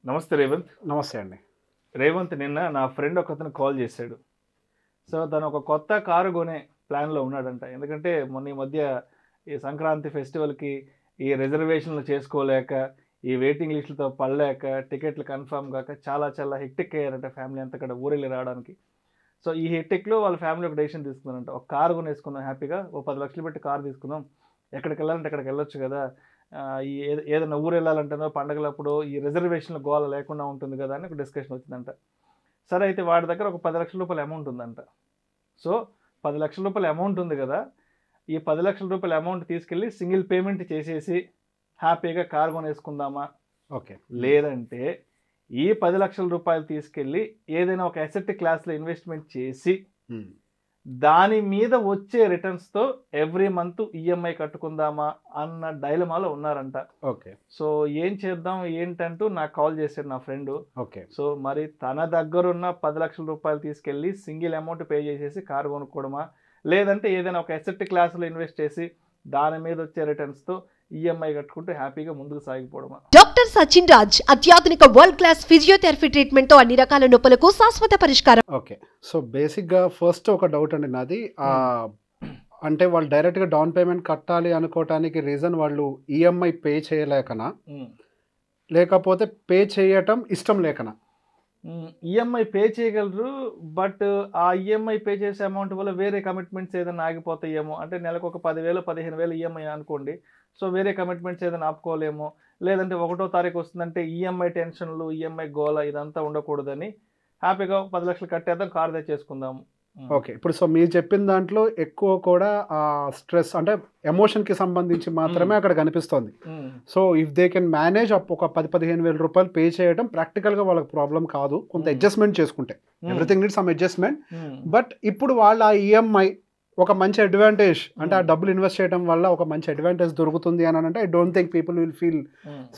నమస్తే రేవంత్. నమస్తే అండి. రేవంత్ నిన్న నా ఫ్రెండ్ ఒకతను కాల్ చేశాడు. సో తను ఒక కొత్త కారు కొనే ప్లాన్లో ఉన్నాడంట. ఎందుకంటే మొన్న ఈ మధ్య ఈ సంక్రాంతి ఫెస్టివల్కి ఈ రిజర్వేషన్లు చేసుకోలేక, ఈ వెయిటింగ్ లిస్టులతో పడలేక, టికెట్లు కన్ఫర్మ్ కాక చాలా చాలా హెక్టిక్ అయ్యారంట ఫ్యామిలీ అంతా ఇక్కడ ఊరెళ్ళి రావడానికి. సో ఈ హెక్టిక్లో వాళ్ళ ఫ్యామిలీ ఒక డెసిషన్ తీసుకున్నారంట. ఒక కారు కొనేసుకుందాం హ్యాపీగా, ఓ 10 లక్షలు పెట్టి కారు తీసుకుందాం, ఎక్కడికి వెళ్ళాలంటే అక్కడికి వెళ్ళొచ్చు కదా, ఈ ఏదైనా ఊరు వెళ్ళాలంటేనో పండగలప్పుడు ఈ రిజర్వేషన్ల గోల లేకుండా ఉంటుంది కదా అని ఒక డిస్కషన్ వచ్చిందంట. సరే అయితే వాడి దగ్గర ఒక 10 లక్షల రూపాయల అమౌంట్ ఉందంట. సో 10 లక్షల రూపాయల అమౌంట్ ఉంది కదా, ఈ 10 లక్షల రూపాయల అమౌంట్ తీసుకెళ్ళి సింగిల్ పేమెంట్ చేసేసి హ్యాపీగా కారు కొనేసుకుందామా, ఓకే. లేదంటే ఈ 10 లక్షల రూపాయలు తీసుకెళ్ళి ఏదైనా ఒక అసెట్ క్లాస్లో ఇన్వెస్ట్మెంట్ చేసి దాని మీద వచ్చే రిటర్న్స్తో ఎవ్రీ మంత్ ఈఎంఐ కట్టుకుందామా అన్న డైలమాలో ఉన్నారంట. ఓకే. సో ఏం చేద్దాం ఏంటంటూ నాకు కాల్ చేశాడు నా ఫ్రెండ్. ఓకే. సో మరి తన దగ్గరున్న 10 లక్షల రూపాయలు తీసుకెళ్ళి సింగిల్ అమౌంట్ పే చేసేసి కారు కొనుక్కోవడమా, లేదంటే ఏదైనా ఒక అసెట్ క్లాస్లో ఇన్వెస్ట్ చేసి దాని మీద వచ్చే రిటర్న్స్తో ఈఎంఐ కట్టుకుంటూ హ్యాపీగా ముందుకు సాగిపోవడమా. డాక్టర్ సచిన్ రాజ్ అత్యాధునిక వరల్డ్ క్లాస్ ఫిజియోథెరపీ ట్రీట్మెంట్ తో అన్ని రకాల నొప్పులకు శాశ్వత పరిష్కారం. ఓకే. సో బేసిక్గా ఫస్ట్ ఒక డౌట్ అండి నాది. అంటే వాళ్ళు డైరెక్ట్గా డౌన్ పేమెంట్ కట్టాలి అనుకోవటానికి రీజన్ వాళ్ళు ఈఎంఐ పే చేయలేకనా, లేకపోతే పే చేయటం ఇష్టం లేకనా? ఈఎంఐ పే చేయగలరు, బట్ ఆ ఈఎంఐ పే చేసే అమౌంట్ వల్ల వేరే కమిట్మెంట్స్ ఏదైనా ఆగిపోతాయేమో. అంటే నెలకు ఒక 10,000 15,000 ఈఎంఐ అనుకోండి. సో వేరే కమిట్మెంట్స్ ఏదైనా ఆపుకోలేమో, లేదంటే 1వ తారీఖు వస్తుందంటే ఈఎంఐ టెన్షన్లు, ఈఎంఐ గోల ఇదంతా ఉండకూడదని హ్యాపీగా 10 లక్షలు కట్టేద్దాం, కారు తెచ్చేసుకుందాం. ఓకే. ఇప్పుడు సో మీరు చెప్పిన దాంట్లో ఎక్కువ కూడా స్ట్రెస్ అంటే ఎమోషన్కి సంబంధించి మాత్రమే అక్కడ కనిపిస్తుంది. So if they can manage ఒక 10-15 వేల రూపాయలు పే చేయడం ప్రాక్టికల్గా వాళ్ళకి ప్రాబ్లం కాదు, కొంత అడ్జస్ట్మెంట్ చేసుకుంటే. Everything need some adjustment. But ఇప్పుడు వాళ్ళ ఆ ఈఎంఐ ఒక మంచి అడ్వాంటేజ్, అంటే ఆ డబ్బులు ఇన్వెస్ట్ చేయడం వల్ల ఒక మంచి అడ్వాంటేజ్ దొరుకుతుంది అని అంటే I don't think people will feel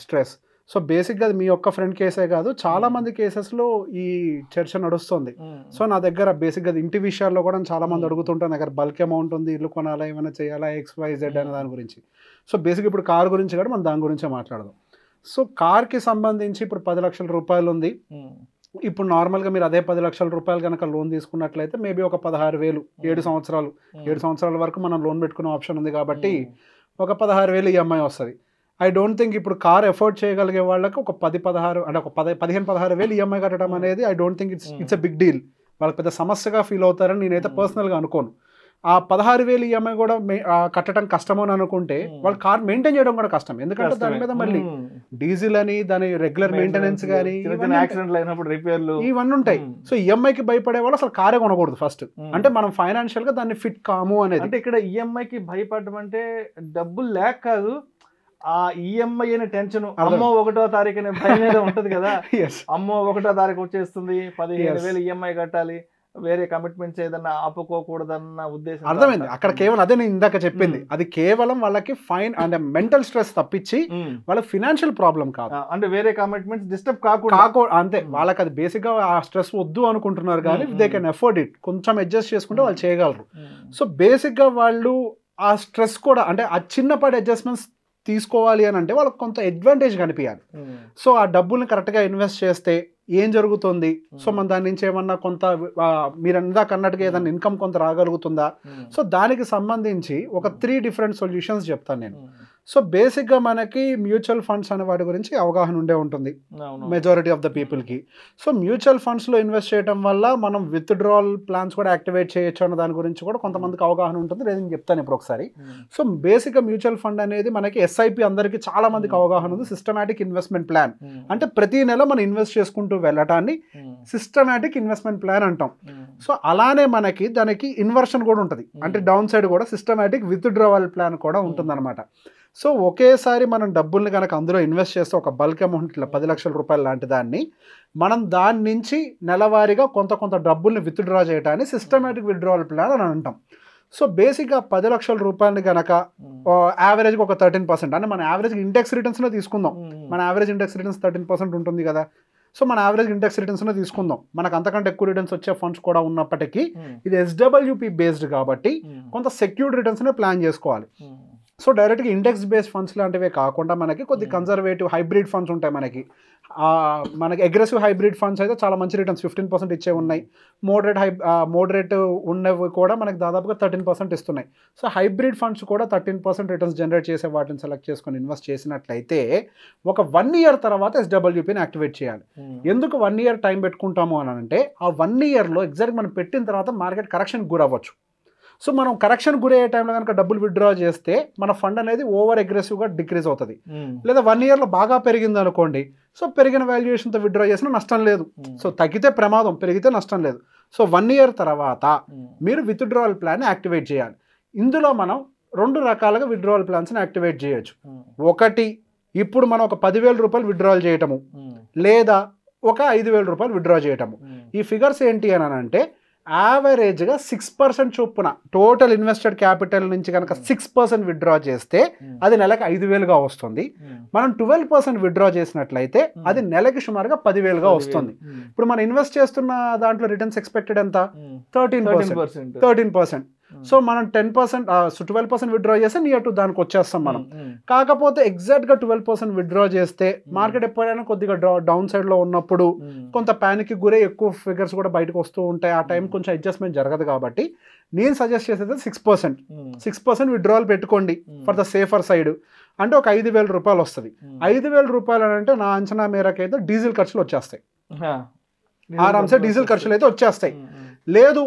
stress. So బేసిక్గా అది మీ ఒక్క ఫ్రెండ్ కేసే కాదు, చాలా మంది కేసెస్లో ఈ చర్చ నడుస్తుంది. సో నా దగ్గర బేసిక్గా ఇంటి విషయాల్లో కూడా చాలా మంది అడుగుతుంటారు, దగ్గర బల్క్ అమౌంట్ ఉంది, ఇల్లు కొనాలా, ఏమైనా చేయాలా, XYZ అనే దాని గురించి. సో బేసిక్గా ఇప్పుడు కార్ గురించి కూడా మనం దాని గురించే మాట్లాడదాం. సో కార్కి సంబంధించి ఇప్పుడు 10 లక్షల రూపాయలు ఉంది. ఇప్పుడు నార్మల్గా మీరు అదే 10 లక్షల రూపాయలు కనుక లోన్ తీసుకున్నట్లయితే మేబీ ఒక 16,000 7 సంవత్సరాల వరకు మనం లోన్ పెట్టుకునే ఆప్షన్ ఉంది కాబట్టి ఒక 16,000 ఈఎంఐ వస్తుంది. ఐ డోంట్ థింక్ ఇప్పుడు కార్ ఎఫోర్డ్ చేయగలిగే వాళ్ళకి ఒక 10-16 అంటే ఒక 15-16,000 ఈఎంఐ కట్టడం అనేది I don't think it's a big deal. వాళ్ళకి పెద్ద సమస్యగా ఫీల్ అవుతారని నేనైతే పర్సనల్గా అనుకోను. ఆ 16,000 ఈఎంఐ కూడా కట్టడం కష్టమో అని అనుకుంటే వాళ్ళు కార్ మెయింటైన్ చేయడం కూడా కష్టం. ఎందుకంటే దాని మీద మళ్ళీ డీజిల్ అని, దాని రెగ్యులర్ మెయింటెనెన్స్ కానీ ఇవన్నీ ఉంటాయి. సో ఈఎంఐకి భయపడే వాళ్ళు అసలు కారే కొనకూడదు ఫస్ట్. అంటే మనం ఫైనాన్షియల్ గా దాన్ని ఫిట్ కాము అనేది. అంటే ఇక్కడ ఈఎంఐకి భయపడడం అంటే డబ్బులు లేక కాదు, ఆ ఈఎంఐ అనే టెన్షన్, అమ్మో 1వ తారీఖు అనే భయం మీద ఉంటది కదా. అమ్మో 1వ తారీఖు వచ్చేస్తుంది, 15,000 ఈఎంఐ కట్టాలి, వేరే కమిట్మెంట్స్ ఏదన్నా ఆపుకోకూడదన్న ఉద్దేశం. అర్థమైంది. అక్కడ కేవలం అదే నేను ఇందాక చెప్పింది, అది కేవలం వాళ్ళకి ఫైన్ అంటే మెంటల్ స్ట్రెస్ తప్పించి వాళ్ళకి ఫినాన్షియల్ ప్రాబ్లం కాదు. అంటే వేరే కమిట్మెంట్స్ డిస్టర్బ్ కాకుండా అంతే. వాళ్ళకి అది బేసిక్ గా ఆ స్ట్రెస్ వద్దు అనుకుంటున్నారు కానీ దే కెన్ ఎఫోర్డ్ ఇట్, కొంచెం అడ్జస్ట్ చేసుకుంటే వాళ్ళు చేయగలరు. సో బేసిక్ గా వాళ్ళు ఆ స్ట్రెస్ కూడా అంటే ఆ చిన్నపాటి అడ్జస్ట్మెంట్స్ తీసుకోవాలి అని అంటే వాళ్ళకి కొంత అడ్వాంటేజ్ కనిపించాలి. సో ఆ డబ్బుల్ని కరెక్ట్గా ఇన్వెస్ట్ చేస్తే ఏం జరుగుతుంది, సో మన దాని నుంచి ఏమన్నా కొంత మీరు ఇందాక అన్నట్టుగా ఏదైనా ఇన్కమ్ కొంత రాగలుగుతుందా, సో దానికి సంబంధించి ఒక 3 డిఫరెంట్ సొల్యూషన్స్ చెప్తాను నేను. సో బేసిక్గా మనకి మ్యూచువల్ ఫండ్స్ అనే వాటి గురించి అవగాహన ఉండే ఉంటుంది మెజారిటీ ఆఫ్ ద పీపుల్కి. సో మ్యూచువల్ ఫండ్స్లో ఇన్వెస్ట్ చేయడం వల్ల మనం విత్డ్రావల్ ప్లాన్స్ కూడా యాక్టివేట్ చేయొచ్చు అన్న దాని గురించి కూడా కొంతమందికి అవగాహన ఉంటుంది. నేను చెప్తాను ఇప్పుడు ఒకసారి. సో బేసిక్గా మ్యూచువల్ ఫండ్ అనేది మనకి SIP అందరికీ చాలా మందికి అవగాహన ఉంది. సిస్టమాటిక్ ఇన్వెస్ట్మెంట్ ప్లాన్ అంటే ప్రతి నెల మనం ఇన్వెస్ట్ చేసుకుంటూ వెళ్ళటాన్ని సిస్టమాటిక్ ఇన్వెస్ట్మెంట్ ప్లాన్ అంటాం. సో అలానే మనకి దానికి ఇన్వర్షన్ కూడా ఉంటుంది, అంటే డౌన్ సైడ్ కూడా సిస్టమాటిక్ విత్డ్రావల్ ప్లాన్ కూడా ఉంటుంది అనమాట. సో ఒకేసారి మనం డబ్బుల్ని కనుక అందులో ఇన్వెస్ట్ చేస్తే ఒక బల్క్ అమౌంట్ ఇట్లా 10 లక్షల రూపాయలు లాంటి దాన్ని మనం దాని నుంచి నెలవారీగా కొంత డబ్బుల్ని విత్డ్రా చేయడాన్ని సిస్టమాటిక్ విత్డ్రావల్ ప్లాన్ అని అంటాం. సో బేసిక్గా 10 లక్షల రూపాయలని కనుక యావరేజ్గా ఒక 13%, అంటే మన యావరేజ్ ఇండెక్స్ రిటర్న్స్లో తీసుకుందాం. మన యావరేజ్ ఇండెక్స్ రిటర్న్స్ 13% ఉంటుంది కదా. సో మన యావరేజ్ ఇండెక్స్ రిటర్న్స్లో తీసుకుందాం. మనకు అంతకంటే ఎక్కువ రిటర్న్స్ వచ్చే ఫండ్స్ కూడా ఉన్నప్పటికీ ఇది SWP బేస్డ్ కాబట్టి కొంత సెక్యూర్డ్ రిటర్న్స్నే ప్లాన్ చేసుకోవాలి. సో డైరెక్ట్గా ఇండెక్స్ బేస్డ్ ఫండ్స్ లాంటివే కాకుండా మనకి కొద్ది కన్జర్వేటివ్ హైబ్రిడ్ ఫండ్స్ ఉంటాయి మనకి అగ్రెసివ్ హైబ్రిడ్ ఫండ్స్ అయితే చాలా మంచి రిటర్న్స్ 15% ఇచ్చే ఉన్నాయి. మోడరేట్ ఉన్నవి కూడా మనకి దాదాపుగా 13% ఇస్తున్నాయి. సో హైబ్రిడ్ ఫండ్స్ కూడా 13% రిటర్న్స్ జనరేట్ చేసే వాటిని సెలెక్ట్ చేసుకొని ఇన్వెస్ట్ చేసినట్లయితే ఒక 1 year తర్వాత SWPని యాక్టివేట్ చేయాలి. ఎందుకు 1 year టైం పెట్టుకుంటాము అని అంటే ఆ 1 yearలో ఎగ్జాక్ట్ మనం పెట్టిన తర్వాత మార్కెట్ కరెక్షన్ గురవ్వచ్చు. సో మనం కరెక్షన్ గురయ్యే టైంలో కనుక డబ్బులు విత్డ్రా చేస్తే మన ఫండ్ అనేది ఓవర్ అగ్రెసివ్గా డిక్రీజ్ అవుతుంది. లేదా 1 yearలో బాగా పెరిగింది అనుకోండి, సో పెరిగిన వాల్యుయేషన్తో విత్డ్రా చేసినా నష్టం లేదు. సో తగ్గితే ప్రమాదం, పెరిగితే నష్టం లేదు. సో 1 year తర్వాత మీరు విత్డ్రావల్ ప్లాన్ యాక్టివేట్ చేయాలి. ఇందులో మనం 2 రకాలుగా విత్డ్రావల్ ప్లాన్స్ని యాక్టివేట్ చేయొచ్చు. ఒకటి, ఇప్పుడు మనం ఒక 10,000 రూపాయలు విత్డ్రావల్ చేయటము, లేదా ఒక 5,000 రూపాయలు విత్డ్రా చేయటము. ఈ ఫిగర్స్ ఏంటి అని అంటే యావరేజ్గా 6% చొప్పున టోటల్ ఇన్వెస్టెడ్ క్యాపిటల్ నుంచి కనుక 6% విత్డ్రా చేస్తే అది నెలకు 5,000గా వస్తుంది. మనం 12% విత్డ్రా చేసినట్లయితే అది నెలకి సుమారుగా 10,000గా వస్తుంది. ఇప్పుడు మనం ఇన్వెస్ట్ చేస్తున్న దాంట్లో రిటర్న్స్ ఎక్స్పెక్టెడ్ ఎంత? 13%. సో మనం 10% 12% విత్డ్రా చేస్తే నియర్ టు దానికి వచ్చేస్తాం మనం. కాకపోతే ఎగ్జాక్ట్గా 12% విత్డ్రా చేస్తే మార్కెట్ ఎప్పుడైనా కొద్దిగా డౌన్ సైడ్లో ఉన్నప్పుడు కొంత ప్యానిక్ గురే ఎక్కువ ఫిగర్స్ కూడా బయటకు వస్తూ ఉంటాయి. ఆ టైం కొంచెం అడ్జస్ట్మెంట్ జరగదు. కాబట్టి నేను సజెస్ట్ చేసేది 6% విత్డ్రావల్ పెట్టుకోండి ఫర్ ద సేఫర్ సైడ్. అంటే ఒక 5,000 రూపాయలు వస్తుంది. 5,000 రూపాయలు అని అంటే నా అంచనా మేరకు అయితే డీజిల్ ఖర్చులు వచ్చేస్తాయి. ఆరామ్సే డీజిల్ ఖర్చులు అయితే వచ్చేస్తాయి. లేదు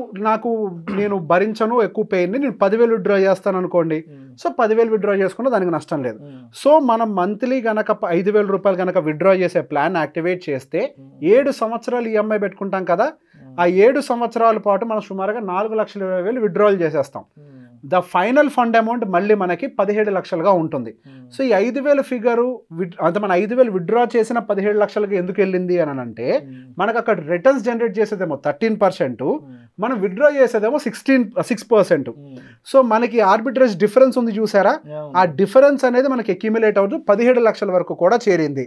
నేను భరించను ఎక్కువ పెయిన్ని, నేను 10,000 విత్డ్రా చేస్తాను అనుకోండి, సో 10,000 విత్డ్రా చేసుకున్నా దానికి నష్టం లేదు. సో మనం మంత్లీ కనుక 5,000 రూపాయలు కనుక విత్డ్రా చేసే ప్లాన్ యాక్టివేట్ చేస్తే 7 సంవత్సరాలు ఈఎంఐ పెట్టుకుంటాం కదా, ఆ 7 సంవత్సరాల పాటు మనం సుమారుగా 4,20,000 విత్డ్రావల్ చేసేస్తాం. ద ఫైనల్ ఫండ్ అమౌంట్ మళ్ళీ మనకి 17 లక్షలుగా ఉంటుంది. సో ఈ 5,000 ఫిగరు అంటే మన 5,000 విత్డ్రా చేసిన 17 లక్షలకి ఎందుకు వెళ్ళింది అని అంటే మనకు అక్కడ రిటర్న్స్ జనరేట్ చేసేదేమో 13%, మనం విత్డ్రా చేసేదేమో 6%. సో మనకి ఆర్బిట్రేజ్ డిఫరెన్స్ ఉంది చూసారా, ఆ డిఫరెన్స్ అనేది మనకి అక్యుములేట్ అవుతూ 17 లక్షల వరకు కూడా చేరింది.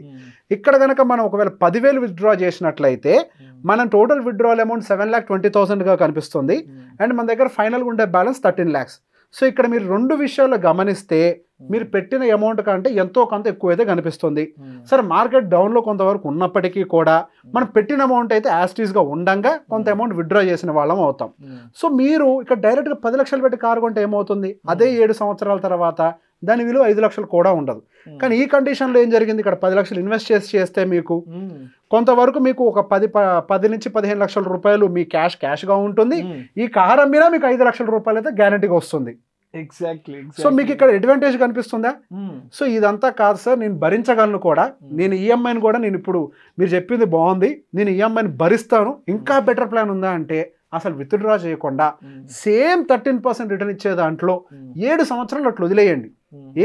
ఇక్కడ కనుక మనం ఒకవేళ 10,000 విత్డ్రా చేసినట్లయితే మనం టోటల్ విత్డ్రావల్ అమౌంట్ 7,20,000గా కనిపిస్తుంది. అండ్ మన దగ్గర ఫైనల్గా ఉండే బ్యాలెన్స్ 13 lakhs. సో ఇక్కడ మీరు 2 విషయాలు గమనిస్తే మీరు పెట్టిన అమౌంట్ కంటే ఎంతో కొంత ఎక్కువైతే కనిపిస్తుంది. సరే మార్కెట్ డౌన్లో కొంతవరకు ఉన్నప్పటికీ కూడా మనం పెట్టిన అమౌంట్ అయితే యాస్టీస్గా ఉండంగా కొంత అమౌంట్ విత్డ్రా చేసిన వాళ్ళం అవుతాం. సో మీరు ఇక్కడ డైరెక్ట్గా 10 లక్షలు పెట్టి కారు కొంటే ఏమవుతుంది, అదే 7 సంవత్సరాల తర్వాత దాని విలువ 5 లక్షలు కూడా ఉండదు. కానీ ఈ కండిషన్లో ఏం జరిగింది, ఇక్కడ 10 లక్షలు ఇన్వెస్ట్ చేస్తే మీకు కొంతవరకు మీకు ఒక 10 నుంచి 15 లక్షల రూపాయలు మీ క్యాష్గా ఉంటుంది. ఈ కారు అమ్మినా మీకు 5 లక్షల రూపాయలు అయితే గ్యారంటీగా వస్తుంది. ఎగ్జాక్ట్లీ. సో మీకు ఇక్కడ అడ్వాంటేజ్ కనిపిస్తుందా? సో ఇదంతా కాదు సార్, నేను భరించగలను కూడా, నేను ఈఎంఐని కూడా నేను ఇప్పుడు మీరు చెప్పింది బాగుంది, నేను ఈఎంఐని భరిస్తాను, ఇంకా బెటర్ ప్లాన్ ఉందా అంటే అసలు విత్డ్రా చేయకుండా సేమ్ 13% రిటర్న్ ఇచ్చే దాంట్లో 7 సంవత్సరాలు అట్లా వదిలేయండి.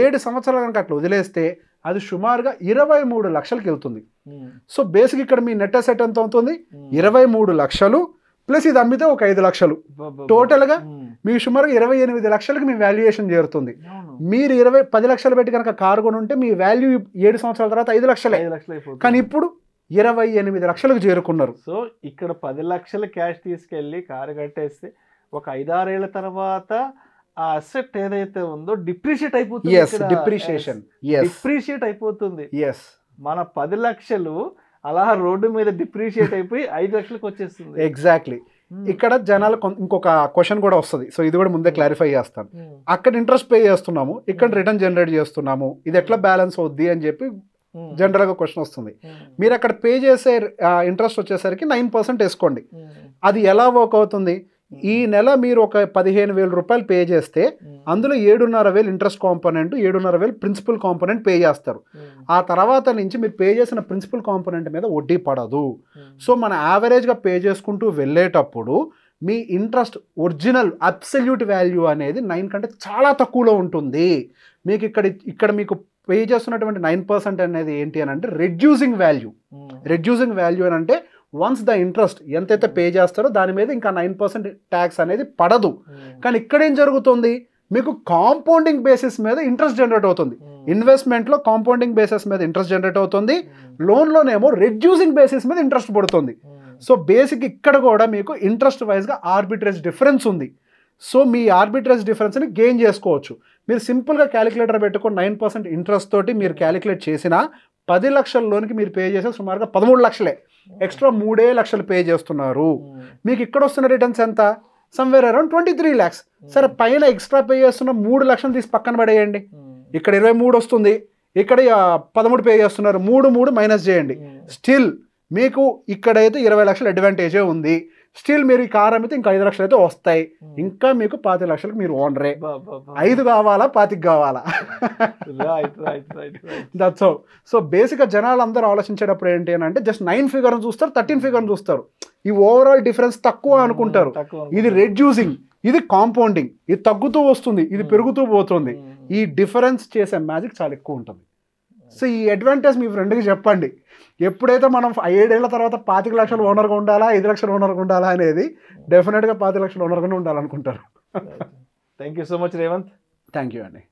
7 సంవత్సరాలు కనుక అట్లా వదిలేస్తే అది సుమారుగా 23 లక్షలకి వెళ్తుంది. సో బేసిక్ ఇక్కడ మీ నెట్ అసెట్ ఎంత అవుతుంది, 23 లక్షలు ప్లస్ ఇది అమ్మితే ఒక 5 లక్షలు, టోటల్గా మీకు సుమారుగా 28 లక్షలకి మీ వాల్యుయేషన్ చేరుతుంది. మీరు 10 లక్షలు పెట్టి కనుక కారు కొని ఉంటే మీ వాల్యూ 7 సంవత్సరాల తర్వాత 5 లక్షలే, కానీ ఇప్పుడు 28 లక్షలకు చేరుకున్నారు. సో ఇక్కడ 10 లక్షల క్యాష్ తీసుకెళ్ళి కారు కట్టేస్తే ఒక 5-6 ఏళ్ల తర్వాత ఆ అసెట్ ఏదైతే ఉందో డిప్రిషియేట్ అయిపోతుంది. డిప్రిషియేట్ అయిపోతుంది. మన 10 లక్షలు అలా రోడ్డు మీద డిప్రిషియేట్ అయిపోయి 5 లక్షలకు వచ్చేస్తుంది. ఎగ్జాక్ట్లీ. ఇక్కడ జనాలకు ఇంకొక క్వశ్చన్ కూడా వస్తుంది. సో ఇది కూడా ముందే క్లారిఫై చేస్తాను. అక్కడ ఇంట్రెస్ట్ పే చేస్తున్నాము, ఇక్కడ రిటర్న్ జనరేట్ చేస్తున్నాము, ఇది ఎట్లా బ్యాలెన్స్ అవుద్ది అని చెప్పి జనరల్గా క్వశ్చన్ వస్తుంది. మీరు అక్కడ పే చేసే ఇంట్రెస్ట్ వచ్చేసరికి 9% వేసుకోండి. అది ఎలా వర్క్ అవుతుంది, ఈ నెల మీరు ఒక 15,000 రూపాయలు పే చేస్తే అందులో 7,500 interest component, 7,500 principal component pay చేస్తారు. ఆ తర్వాత నుంచి మీరు పే చేసిన ప్రిన్సిపల్ కాంపోనెంట్ మీద వడ్డీ పడదు. సో మన యావరేజ్గా పే చేసుకుంటూ వెళ్ళేటప్పుడు మీ ఇంట్రెస్ట్ ఒరిజినల్ అబ్సల్యూట్ వాల్యూ అనేది 9 కంటే చాలా తక్కువలో ఉంటుంది. మీకు ఇక్కడ మీకు పే చేస్తున్నటువంటి 9% అనేది ఏంటి అని అంటే రెడ్యూసింగ్ వాల్యూ. రెడ్యూసింగ్ వాల్యూ అని అంటే వన్స్ ద ఇంట్రెస్ట్ ఎంతైతే పే చేస్తారో దాని మీద ఇంకా 9% ట్యాక్స్ అనేది పడదు. కానీ ఇక్కడ ఏం జరుగుతుంది, మీకు కాంపౌండింగ్ బేసిస్ మీద ఇంట్రెస్ట్ జనరేట్ అవుతుంది. ఇన్వెస్ట్మెంట్లో కాంపౌండింగ్ బేసిస్ మీద ఇంట్రెస్ట్ జనరేట్ అవుతుంది, లోన్లోనేమో రెడ్యూసింగ్ బేసిస్ మీద ఇంట్రెస్ట్ పడుతుంది. సో బేసిక్ ఇక్కడ కూడా మీకు ఇంట్రెస్ట్ వైజ్గా ఆర్బిట్రేజ్ డిఫరెన్స్ ఉంది. సో మీ ఆర్బిట్రేజ్ డిఫరెన్స్ని గెయిన్ చేసుకోవచ్చు. మీరు సింపుల్గా క్యాలిక్యులేటర్ పెట్టుకొని 9% ఇంట్రెస్ట్ తోటి మీరు క్యాలిక్యులేట్ చేసినా 10 లక్షల లోన్కి మీరు పే చేసే సుమారుగా 13 లక్షలే, ఎక్స్ట్రా 3 లక్షలు పే చేస్తున్నారు. మీకు ఇక్కడ వస్తున్న రిటర్న్స్ ఎంత, సమ్వేర్ అరౌండ్ 23 lakhs. సరే పైన ఎక్స్ట్రా పే చేస్తున్న 3 లక్షలు తీసి పక్కన పడేయండి, ఇక్కడ 23 వస్తుంది, ఇక్కడ 13 పే చేస్తున్నారు, 3 మైనస్ చేయండి, స్టిల్ మీకు ఇక్కడైతే 20 లక్షలు అడ్వాంటేజే ఉంది. స్టిల్ మీరు ఈ కార్ అమ్మితే ఇంకా 5 లక్షలు అయితే వస్తాయి, ఇంకా మీకు 25 లక్షలకు మీరు ఓనరే. 5 కావాలా 25 కావాలా? That's how. సో బేసిక్గా జనాలు అందరూ ఆలోచించేటప్పుడు ఏంటి అని అంటే జస్ట్ 9 ఫిగర్ని చూస్తారు, 13 ఫిగర్ని చూస్తారు. ఈ ఓవరాల్ డిఫరెన్స్ తక్కువ అనుకుంటారు. ఇది రెడ్యూసింగ్, ఇది కాంపౌండింగ్, ఇది తగ్గుతూ వస్తుంది, ఇది పెరుగుతూ పోతుంది. ఈ డిఫరెన్స్ చేసే మ్యాజిక్ చాలా ఎక్కువ ఉంటుంది. సో ఈ అడ్వాంటేజ్ మీ ఫ్రెండ్కి చెప్పండి. ఎప్పుడైతే మనం 7 ఏళ్ల తర్వాత 25 లక్షలు ఓనర్గా ఉండాలా 5 లక్షలు ఓనర్గా ఉండాలా అనేది డెఫినెట్గా 25 లక్షలు ఓనర్గానే ఉండాలనుకుంటారు. Thank you so much Revanth. Thank you అండి.